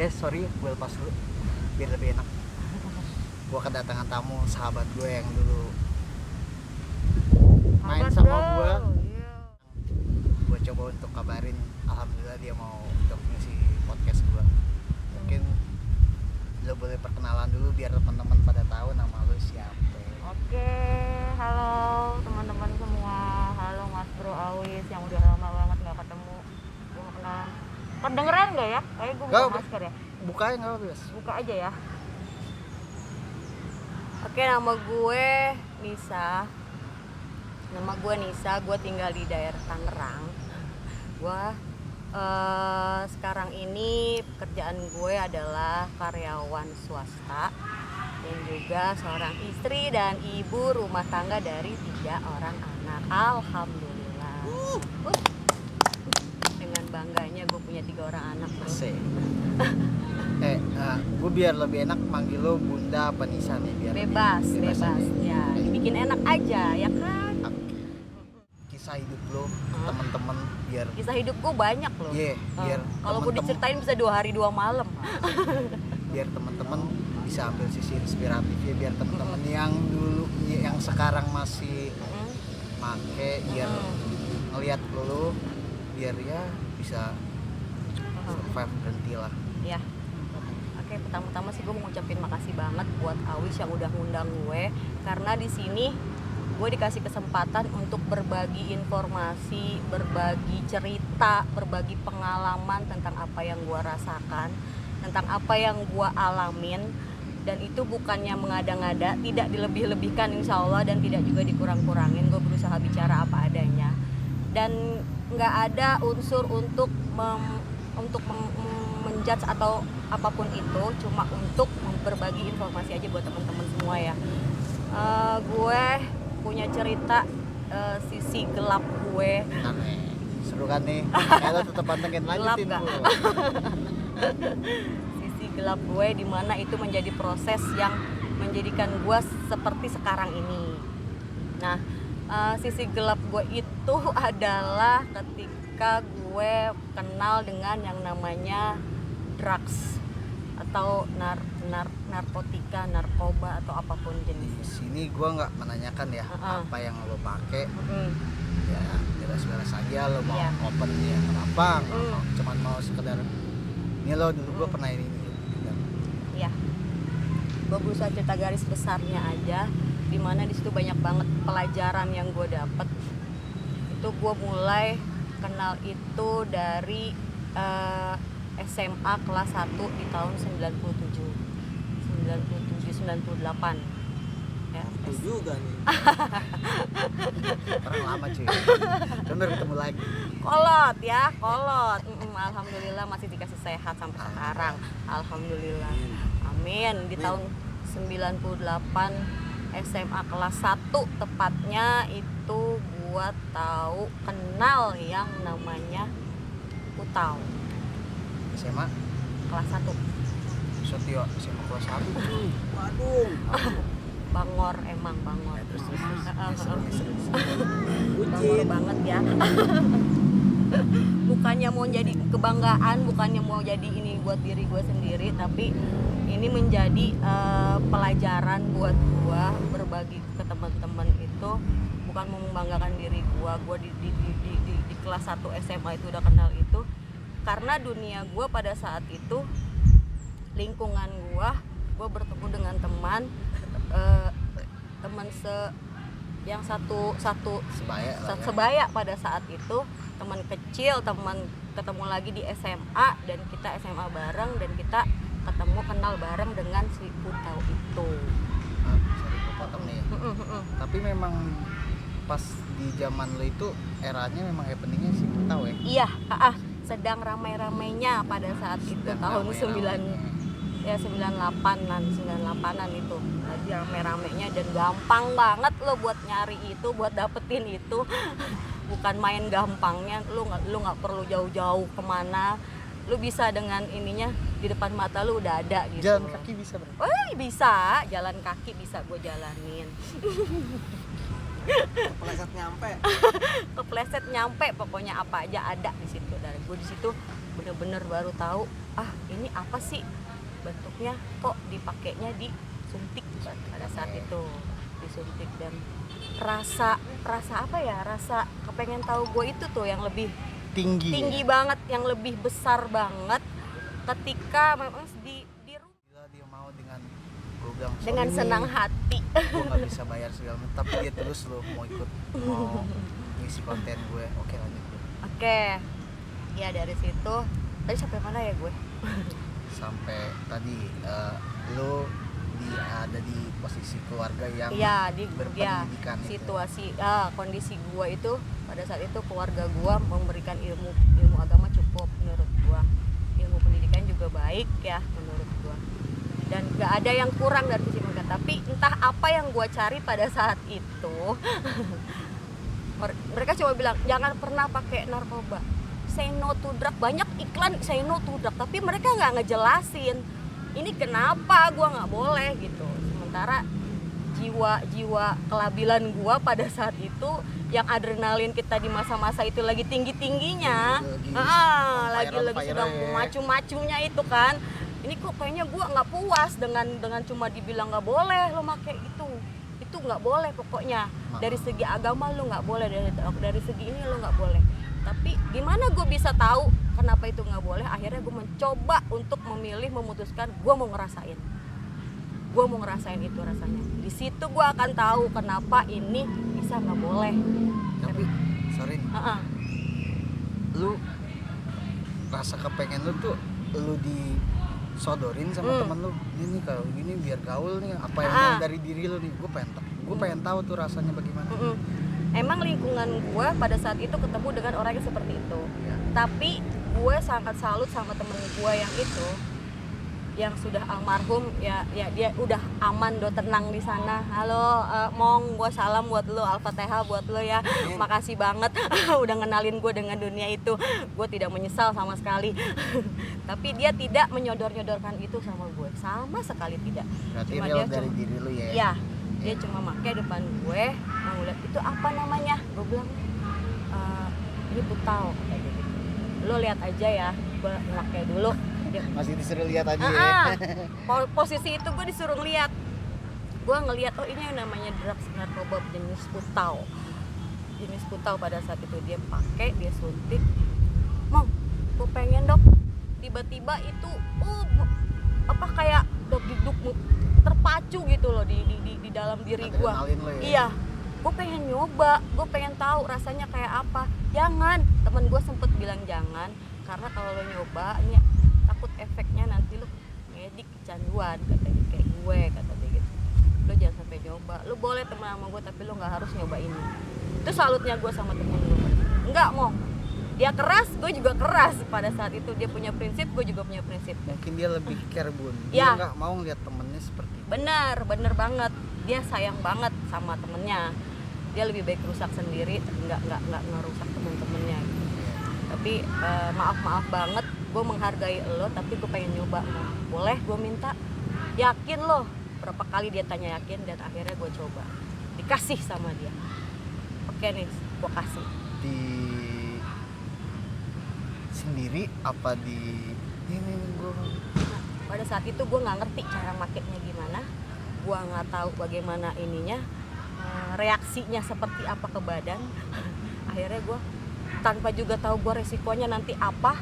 Sorry, gue lepas dulu biar lebih enak. Gue kedatangan tamu sahabat gue yang dulu main Sahabat sama bro. gue. Iya. Gue coba untuk kabarin, alhamdulillah dia mau untuk ngisi podcast gue. Mungkin lo boleh perkenalan dulu biar teman-teman pada tahu nama lo siapa. Oke, halo teman-teman semua. Halo Mas Bro Awis yang udah lama banget nggak ketemu. Gue mau kenalan. Kedengeran nggak ya? Kayak gue buka Nggak, masker ya. Buka ya nggak apa-apa. Buka aja ya. Oke, nama gue Nisa. Gue tinggal di daerah Tangerang. Gue sekarang ini pekerjaan gue adalah karyawan swasta dan juga seorang istri dan ibu rumah tangga dari 3 orang anak. Alhamdulillah. Dengan bangganya gue punya 3 orang anak. Bro. Asik. Gue biar lebih enak manggil lo Bunda apa Nisa nih biar Bebas. aja. Ya, dibikin enak aja ya kan. Kisah hidup lo, temen-temen biar Kisah hidup gue banyak loh. biar Kalau gue temen-temen- diceritain bisa 2 hari 2 malam. biar teman-teman bisa ambil sisi inspiratif ya, biar teman-teman yang dulu yang sekarang masih make biar ngelihat lo biar ya bisa survive berhenti lah. Ya. Oke, pertama-tama sih gue mau ngucapin makasih banget buat Awis yang udah ngundang gue, karena di sini gue dikasih kesempatan untuk berbagi informasi, berbagi cerita, berbagi pengalaman tentang apa yang gue rasakan, tentang apa yang gue alamin, dan itu bukannya mengada-ngada, tidak dilebih-lebihkan insya Allah, dan tidak juga dikurang-kurangin. Gue berusaha bicara apa adanya dan nggak ada unsur untuk menjudge atau apapun itu, cuma untuk berbagi informasi aja buat teman-teman semua ya. Gue punya cerita sisi gelap gue. Aneh. Seru kan nih? Kalau tetap pantengin lanjutin Gelap bro. Sisi gelap gue di mana itu menjadi proses yang menjadikan gue seperti sekarang ini. Nah, sisi gelap gue itu adalah ketika gue kenal dengan yang namanya drugs atau narkotika, narkoba atau apapun Di jenisnya. sini gue nggak menanyakan ya apa yang lo pakai, ya beres-beres aja lo mau Iya. open ya kenapa, cuman mau sekedar ini lo dulu gue pernah ini gitu. Ya, gue berusaha cerita garis besarnya aja, dimana di situ banyak banget pelajaran yang gue dapet. Itu gue mulai kenal itu dari SMA kelas 1 di tahun 98 ya. Itu juga nih. Orang lama cuy. Bener ketemu lagi. Kolot. Alhamdulillah masih dikasih sehat sampai sekarang. Alhamdulillah. Amin. Di tahun 98 SMA kelas 1 tepatnya itu gua kenal yang namanya Utau. SMA Kelas 1. Sotio SMA kelas 1 cuy. Waduh. Bangor. Terus. Bangor banget ya. Bukannya mau jadi kebanggaan, bukannya mau jadi ini buat diri gue sendiri, tapi ini menjadi pelajaran buat gue berbagi ke teman-teman itu, bukan mau membanggakan diri gue. Gue di kelas 1 SMA itu udah kenal itu karena dunia gue pada saat itu, lingkungan gue bertemu dengan teman yang satu sebaya pada saat itu, teman kecil, teman ketemu lagi di SMA, dan kita SMA bareng, dan kita kenal bareng dengan si Utau itu. Sorry gue potong nih. Tapi memang pas di zaman lo itu eranya memang happeningnya si Utau ya? Iya, sedang ramai-ramainya pada saat itu, tahun 98an itu lagi rame-ramenya, dan gampang banget lo buat nyari itu, buat dapetin itu. Bukan main gampangnya, lu nggak perlu jauh-jauh kemana, lu bisa dengan ininya di depan mata lu udah ada gitu. Jalan kaki bisa bro? Bisa, jalan kaki bisa gue jalanin. Kepleset nyampe. Kepleset nyampe, pokoknya apa aja ada di situ. Dan gue di situ bener-bener baru tahu, ini apa sih bentuknya, kok dipakainya di suntik pada saat itu disuntik. Dan rasa apa ya, rasa kepengen tahu gue itu tuh yang lebih tinggi banget, yang lebih besar banget ketika memang di rumah. Gila, dia mau dengan gue bilang, Dengan "Sorry senang nih, hati. gue nggak bisa bayar segala macam," tapi dia terus loh mau ikut, mau ngisi konten gue. Oke, lanjut gue. Oke, ya dari situ tadi sampai mana ya gue? Sampai tadi lo ada di posisi keluarga yang Iya, di berpendidikan itu. situasi kondisi gua itu pada saat itu keluarga gua memberikan ilmu agama cukup menurut gua. Ilmu pendidikan juga baik ya menurut gua. Dan gak ada yang kurang dari sisi mereka, tapi entah apa yang gua cari pada saat itu. Mereka coba bilang jangan pernah pakai narkoba. Say no to drug, banyak iklan say no to drug, tapi mereka nggak ngejelasin ini kenapa gua nggak boleh gitu. Sementara jiwa kelabilan gua pada saat itu, yang adrenalin kita di masa-masa itu lagi tinggi-tingginya, lagi sedang macu-macunya itu kan. Ini kok kayaknya gua nggak puas dengan cuma dibilang nggak boleh lo pakai itu nggak boleh pokoknya. Dari segi agama lo nggak boleh, dari segi ini lo nggak boleh. Tapi gimana gue bisa tahu kenapa itu nggak boleh? Akhirnya gue mencoba untuk memutuskan gue mau ngerasain itu rasanya. Di situ gue akan tahu kenapa ini bisa nggak boleh. Tapi sorry nih, lu rasa kepengen lu tuh lu disodorin sama temen lu, ini kalau gini biar gaul nih, apa yang mau dari diri lu nih? Gue pengen tahu tuh rasanya bagaimana. Emang lingkungan gue pada saat itu ketemu dengan orang yang seperti itu, ya. Tapi gue sangat salut sama temen gue yang itu, yang sudah almarhum ya dia udah aman, udah tenang di sana. Halo Mong, gue salam buat lo, Al-Fatihah buat lo ya. Makasih banget udah ngenalin gue dengan dunia itu. Gue tidak menyesal sama sekali. Tapi dia tidak menyodorkan itu sama gue, sama sekali tidak. Berarti Cuma real dia dari diri lu ya? Iya, dia cuma pakai depan gue, mau lihat itu apa namanya. Gue bilang ini putau, kata dia gitu. Lo lihat aja ya, gue pakai dulu. Masih disuruh lihat aja ya? Posisi itu gue disuruh lihat. Gue ngelihat, oh ini yang namanya drugs narkoba jenis putau pada saat itu. Dia pakai, dia suntik. Mom, gue pengen dok. Tiba-tiba itu kayak dok terpacu gitu loh di dalam diri gue. Ya? Iya, gue pengen nyoba, gue pengen tahu rasanya kayak apa. Jangan, temen gue sempet bilang jangan, karena kalau lo nyoba ini takut efeknya nanti lo ngedik kecanduan, kata dia, kayak gue, kata dia gitu. Lo jangan sampai nyoba, lo boleh temen sama gue tapi lo nggak harus nyoba ini. Itu salutnya gue sama temen gue. Enggak mau, dia keras, gue juga keras pada saat itu. Dia punya prinsip, gue juga punya prinsip. Mungkin dia lebih care bun, Ya. dia nggak mau lihat temennya seperti itu. Bener banget, dia sayang banget sama temennya. Dia lebih baik rusak sendiri, nggak ngerusak temen-temennya gitu. Tapi maaf banget, gue menghargai lo, tapi gue pengen nyoba. Boleh gue minta? Yakin lo? Berapa kali dia tanya yakin, dan akhirnya gue coba. Dikasih sama dia. Oke nih, gue kasih. Di sendiri apa di ini gue? Pada saat itu gue nggak ngerti cara makainya gimana, gue nggak tahu bagaimana ininya, reaksinya seperti apa ke badan. Akhirnya gue tanpa juga tahu gue resikonya nanti apa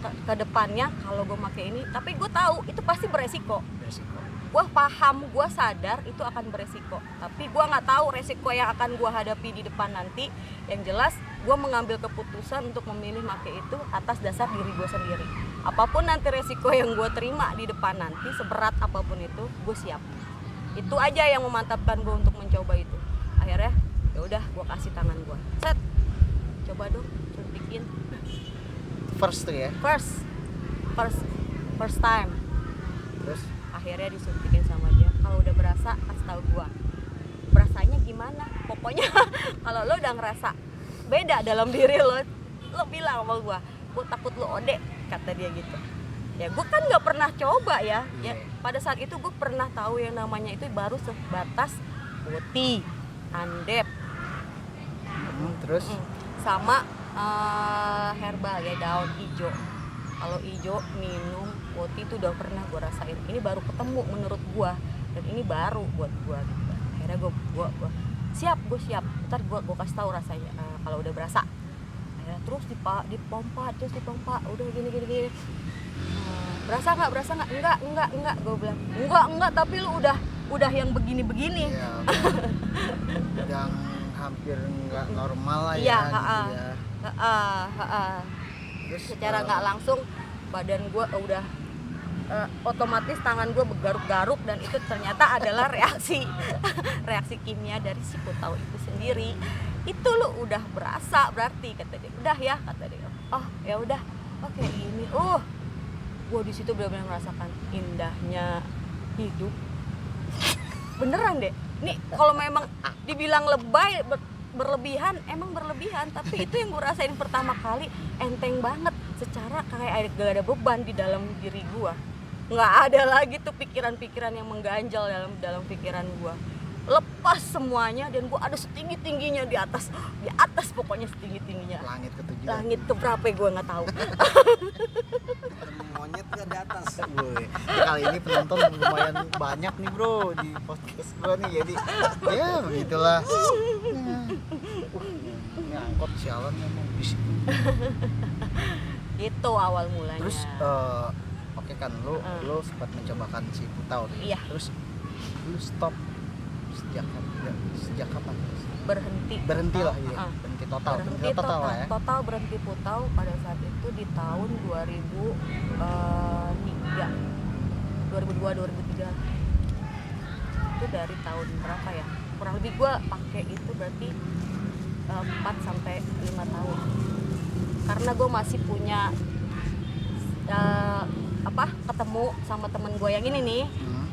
ke depannya kalau gue pakai ini, tapi gue tahu itu pasti beresiko. Gue paham, gue sadar itu akan beresiko, tapi gue nggak tahu resiko yang akan gue hadapi di depan nanti. Yang jelas gue mengambil keputusan untuk memilih pakai itu atas dasar diri gue sendiri. Apapun nanti resiko yang gue terima di depan nanti, seberat apapun itu, gue siap. Itu aja yang memantapkan gue untuk mencoba itu. Akhirnya ya udah, gue kasih tangan gue, set, coba dong suntikin. First tuh ya? First time. Terus? Akhirnya disuntikin sama dia. Kalau udah berasa, kasih tahu gue. Berasanya gimana? Pokoknya kalau lo udah ngerasa beda dalam diri lo bilang sama gue takut lo ode, kata dia gitu. Ya gue kan nggak pernah coba ya. Ya pada saat itu gue pernah tahu yang namanya itu baru sebatas putih, andep, Terus sama herbal ya, daun hijau. Kalau hijau minum putih itu udah pernah gue rasain. Ini baru ketemu menurut gue, dan ini baru buat gue gitu. Akhirnya gue siap. Ntar gue kasih tahu rasanya kalau udah berasa. Akhirnya terus dipompa, udah gini. Berasa nggak? Enggak. Gue bilang enggak. Tapi lu udah yang begini. Iya, yang hampir nggak normal lah Iya, ya gitu ya. Terus Secara nggak langsung badan gue udah otomatis tangan gue bergaruk-garuk, dan itu ternyata adalah reaksi kimia dari si putau itu sendiri. Itu lo udah berasa berarti, kata dia. Udah ya, kata dia. Oh ya udah, oke ini. Gue di situ benar-benar merasakan indahnya hidup. Beneran deh. Nih kalau memang dibilang lebay berlebihan, emang berlebihan, tapi itu yang gue rasain pertama kali enteng banget. Secara kayak gak ada beban di dalam diri gue, nggak ada lagi tuh pikiran-pikiran yang mengganjal dalam pikiran gue. Lepas semuanya, dan gue ada setinggi-tingginya di atas pokoknya setinggi-tingginya. Langit ketujuh. Langit keberapa gue nggak tahu. Monyet ke di atas. Kali ini penonton lumayan banyak nih bro di podcast gue nih, jadi ya begitulah. Ini angkot sialan emang bisik. Itu awal mulanya. Terus oke kan lu sempat mencobakan si putau tuh. Iya. Terus lu stop sejak kapan? Berhenti lah ya. Berhenti total lah ya. Total berhenti putau pada saat itu di tahun 2002 itu dari tahun berapa ya, kurang lebih gue pakai itu berarti 4 sampai 5 tahun, karena gue masih punya ketemu sama temen gue yang ini nih.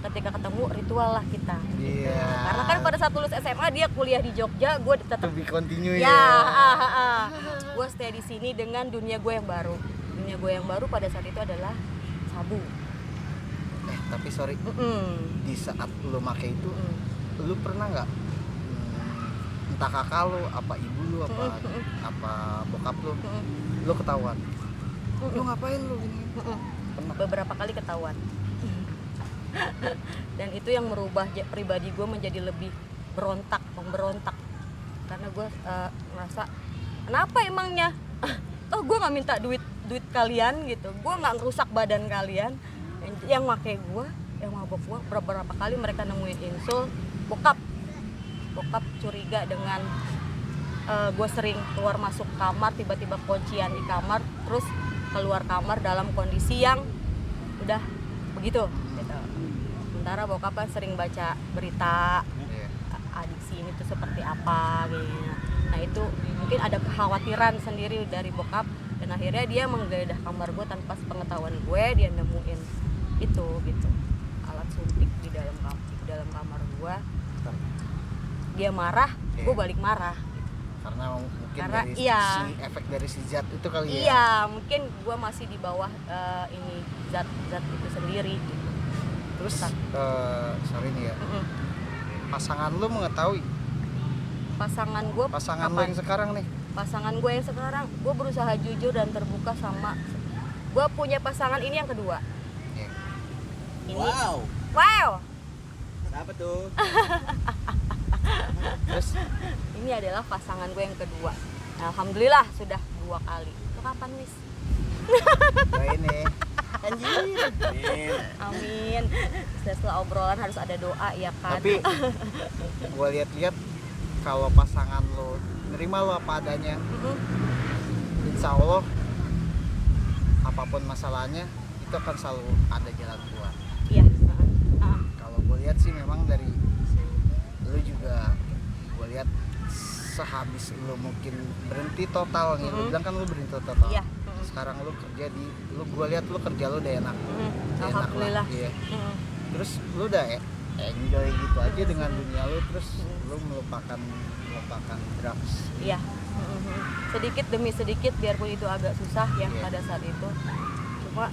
Ketika ketemu ritual lah kita. Iya. Karena kan pada saat lulus SMA dia kuliah di Jogja, gue tetap To be continue ya. ya. Gue stay di sini dengan dunia gue yang baru. Dunia gue yang baru pada saat itu adalah sabu. Tapi sorry, di saat lu make itu, lu pernah nggak entah kakak lu, apa ibu lu, apa bokap lu, lu ketahuan? Lu ngapain lu ini? Pernah? Beberapa kali ketahuan. Dan itu yang merubah pribadi gue menjadi lebih memberontak. Karena gue merasa, kenapa emangnya? Gue nggak minta duit kalian gitu, gue nggak ngerusak badan kalian. Yang make gue, yang mabok gue, beberapa kali mereka nemuin insul. Bokap curiga dengan gue sering keluar masuk kamar, tiba-tiba kuncian di kamar, terus keluar kamar dalam kondisi yang udah begitu gitu. Sementara bokap kan sering baca berita adiksi ini tuh seperti apa gitu. Nah itu mungkin ada kekhawatiran sendiri dari bokap, dan akhirnya dia menggeledah kamar gue tanpa sepengetahuan gue. Dia nemuin itu gitu, alat suntik di dalam kamar gue. Dia marah, gue balik marah. Karena mungkin dari si efek dari si zat itu kali ya. Iya, mungkin gue masih di bawah ini zat itu sendiri gitu. Terus sorry nih ya, pasangan lu mengetahui? Pasangan lu yang sekarang nih? Pasangan gue yang sekarang, gue berusaha jujur dan terbuka sama. Gue punya pasangan ini yang kedua. Ini. Wow. Kenapa tuh? Terus ini adalah pasangan gue yang kedua. Alhamdulillah sudah 2 kali. Itu kapan, Wis? ini anjir. Amin. Setelah obrolan harus ada doa ya kan. Tapi gue lihat kalau pasangan lo nerima lo apa adanya, insya Allah apapun masalahnya itu akan selalu ada jalan keluar. Iya. Kalau gue lihat sih memang dari lo juga, gue lihat sehabis lo mungkin berhenti total nih, lo bilang kan lo berhenti total. Iya. Sekarang lo kerja gue lihat lo kerja lo udah enak. Alhamdulillah. Iya. Terus lo udah enjoy gitu aja dengan dunia lo, terus lo melupakan drugs. Iya. Sedikit demi sedikit, biarpun itu agak susah ya pada saat itu. Cuma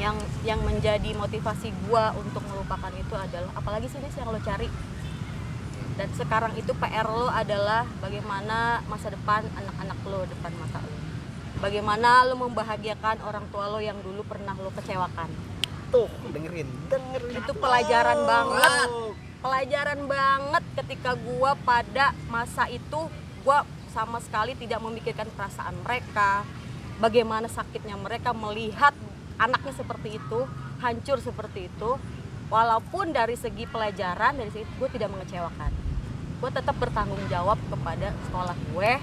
yang menjadi motivasi gua untuk melupakan itu adalah, apalagi sih yang lo cari? Dan sekarang itu PR lo adalah bagaimana masa depan anak-anak lo, depan mata lo. Bagaimana lo membahagiakan orang tua lo yang dulu pernah lo kecewakan. Tuh, dengerin. Itu pelajaran banget. Pelajaran banget ketika gua pada masa itu gua sama sekali tidak memikirkan perasaan mereka. Bagaimana sakitnya mereka melihat anaknya seperti itu, hancur seperti itu. Walaupun dari segi pelajaran, dari segi gue tidak mengecewakan. Gue tetap bertanggung jawab kepada sekolah gue.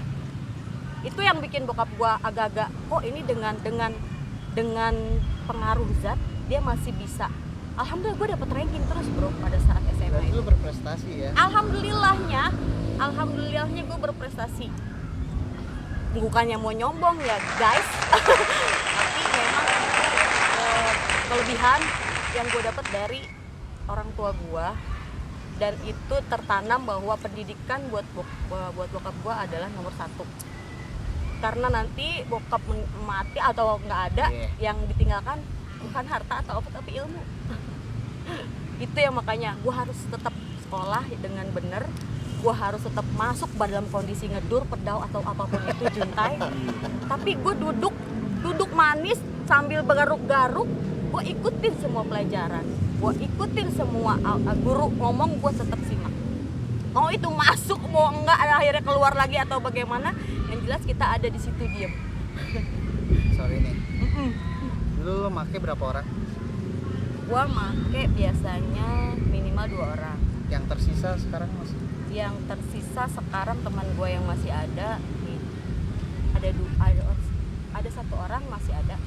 Itu yang bikin bokap gue agak-agak, kok ini dengan pengaruh zat dia masih bisa. Alhamdulillah gue dapet ranking terus bro pada saat SMA Berarti itu. lu berprestasi ya. Alhamdulillahnya gue berprestasi. Bukannya mau nyombong ya guys, tapi memang kelebihan yang gue dapat dari orang tua gue, dan itu tertanam bahwa pendidikan buat bokap gue adalah nomor 1. Karena nanti bokap mati atau nggak ada, yang ditinggalkan bukan harta atau apa tapi ilmu. Itu yang makanya gue harus tetap sekolah dengan benar, gue harus tetap masuk dalam kondisi ngedur, pedau atau apapun itu juntai. Tapi gue duduk manis sambil bergaruk-garuk, gue ikutin semua pelajaran, gue ikutin semua guru ngomong, gue tetap simak. Mau itu masuk, mau enggak akhirnya keluar lagi atau bagaimana, yang jelas kita ada di situ diem. Sorry nih. Lu make berapa orang? Gue make biasanya minimal 2 orang. Yang tersisa sekarang masih? Yang tersisa sekarang teman gue yang masih ada, ada 1 orang masih ada.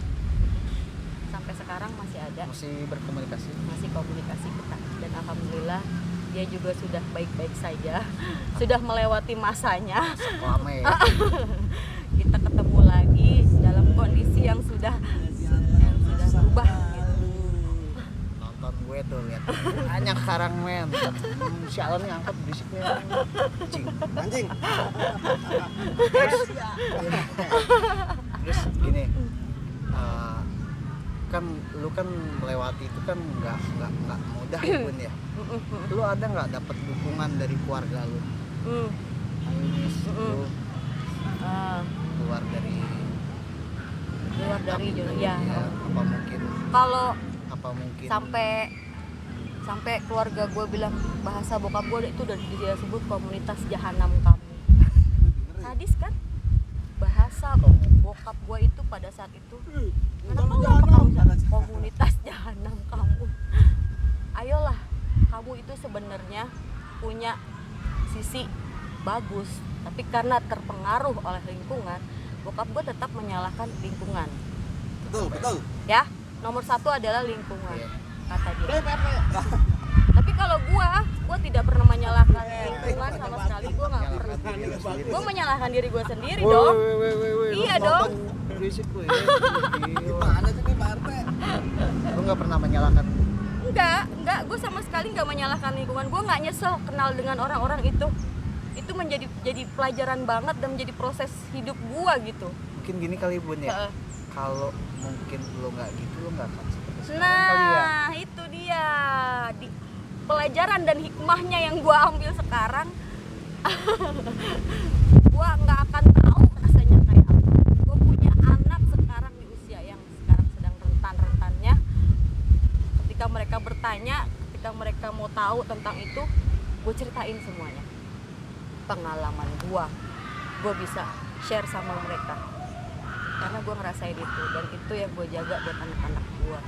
Sampai sekarang masih ada, Masih berkomunikasi? masih komunikasi kita, dan alhamdulillah dia juga sudah baik-baik saja, sudah melewati masanya. Lama ya? Kita ketemu lagi dalam kondisi yang sudah berubah gitu. Nonton gue tuh, lihat banyak sekarang men. Sialan nih angkat berisiknya anjing. Terus gini, kan lu kan melewati itu kan nggak mudah ya Bun ya. Lu ada nggak dapat dukungan dari keluarga lu? Ayunis lu keluar dari zona ya. Apa mungkin sampai keluarga gue bilang, bahasa bokap gue itu udah disebut komunitas jahanam kamu. Sadis kan bahasa bokap gue itu pada saat itu. Kenapa komunitas jahanam kamu? Ayolah, kamu itu sebenarnya punya sisi bagus, tapi karena terpengaruh oleh lingkungan, bokap gue tetap menyalahkan lingkungan. Betul. Ya, nomor 1 adalah lingkungan, Iya. kata dia. Tapi kalau gue tidak pernah menyalahkan lingkungan sama sekali. Gue nggak pernah. Gue menyalahkan diri gue sendiri dong. Iya dong. Berisik gue. Gimana sih nih Pak RT? Lu nggak pernah menyalahkan? Enggak, gue sama sekali nggak menyalahkan lingkungan. Gue nggak nyesel kenal dengan orang-orang itu. Itu jadi pelajaran banget dan menjadi proses hidup gue gitu. Mungkin gini kali Bun ya. Kalau mungkin lu nggak gitu, lu nggak akan seperti sekarang kali ya. Nah, itu dia. Pelajaran dan hikmahnya yang gue ambil sekarang. Gue nggak akan tahu rasanya kayak apa. Gue punya anak sekarang di usia yang sekarang sedang rentan-rentannya. Ketika mereka bertanya, ketika mereka mau tahu tentang itu, gue ceritain semuanya. Pengalaman gue bisa share sama mereka. Karena gue ngerasain itu, dan itu yang gue jaga buat anak-anak gue.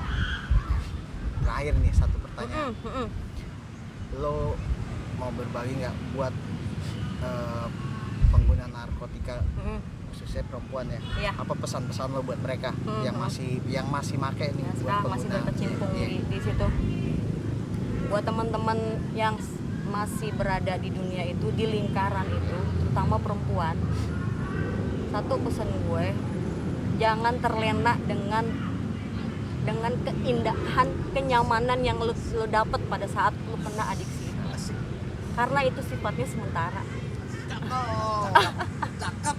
Terakhir nih, satu pertanyaan. Lo mau berbagi nggak buat pengguna narkotika, khususnya perempuan ya? Iya. Apa pesan-pesan lo buat mereka yang masih make nih, Ya, buat sekarang pengguna? masih berkecimpung Iya. di situ. Buat teman-teman yang masih berada di dunia itu, di lingkaran itu, terutama perempuan, satu pesan gue, jangan terlena dengan keindahan, kenyamanan yang lo dapet pada saat lo kena adiksi. Karena itu sifatnya sementara. Cakep.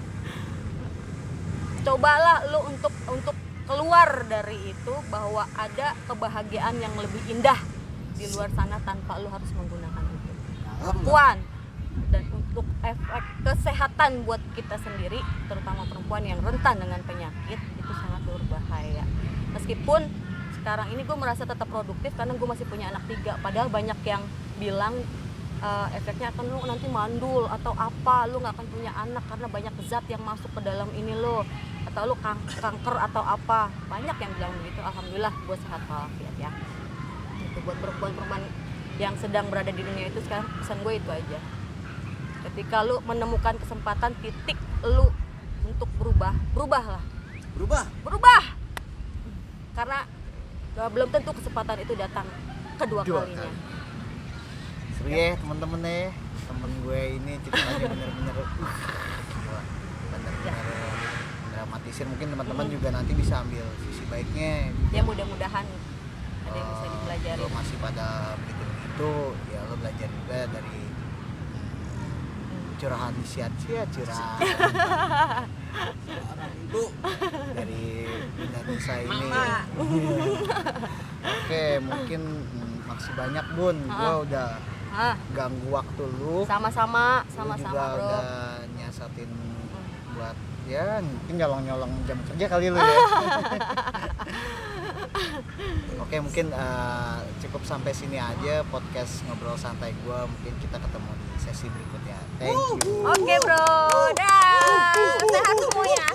Cobalah lo untuk keluar dari itu, bahwa ada kebahagiaan yang lebih indah di luar sana tanpa lo harus menggunakan itu. Perempuan, dan untuk efek kesehatan buat kita sendiri, terutama perempuan yang rentan dengan penyakit, itu sangat berbahaya. Meskipun sekarang ini gue merasa tetap produktif karena gue masih punya anak 3, padahal banyak yang bilang efeknya akan lu nanti mandul atau apa, lu nggak akan punya anak karena banyak zat yang masuk ke dalam ini lo, atau lu kanker atau apa, banyak yang bilang begitu. Alhamdulillah gue sehat walafiat ya. Itu buat perempuan-perempuan yang sedang berada di dunia itu, sekarang pesan gue itu aja. Ketika lu menemukan kesempatan titik lu untuk berubahlah. Berubah. Karena belum tentu kesempatan itu datang kedua kalinya. Seru ya teman-teman ya. Temen gue ini ceritanya bener-bener gila. Bener-bener dramatisir. Mungkin teman-teman juga nanti bisa ambil sisi baiknya. Ya mudah-mudahan ada yang bisa dipelajari. Lo masih pada begitu, ya lo belajar juga dari curahan sia-sia, curahan dari Indonesia ini. Oke, mungkin makasih banyak Bun, gua udah ganggu waktu lu. Sama-sama Lu juga bro. udah nyasatin buat ya mungkin nyolong-nyolong jam kerja kali lu ya. Oke, mungkin cukup sampai sini aja podcast ngobrol santai gua. Mungkin kita ketemu di sesi berikutnya. Thank you. Oke bro, dah. Sehat semuanya.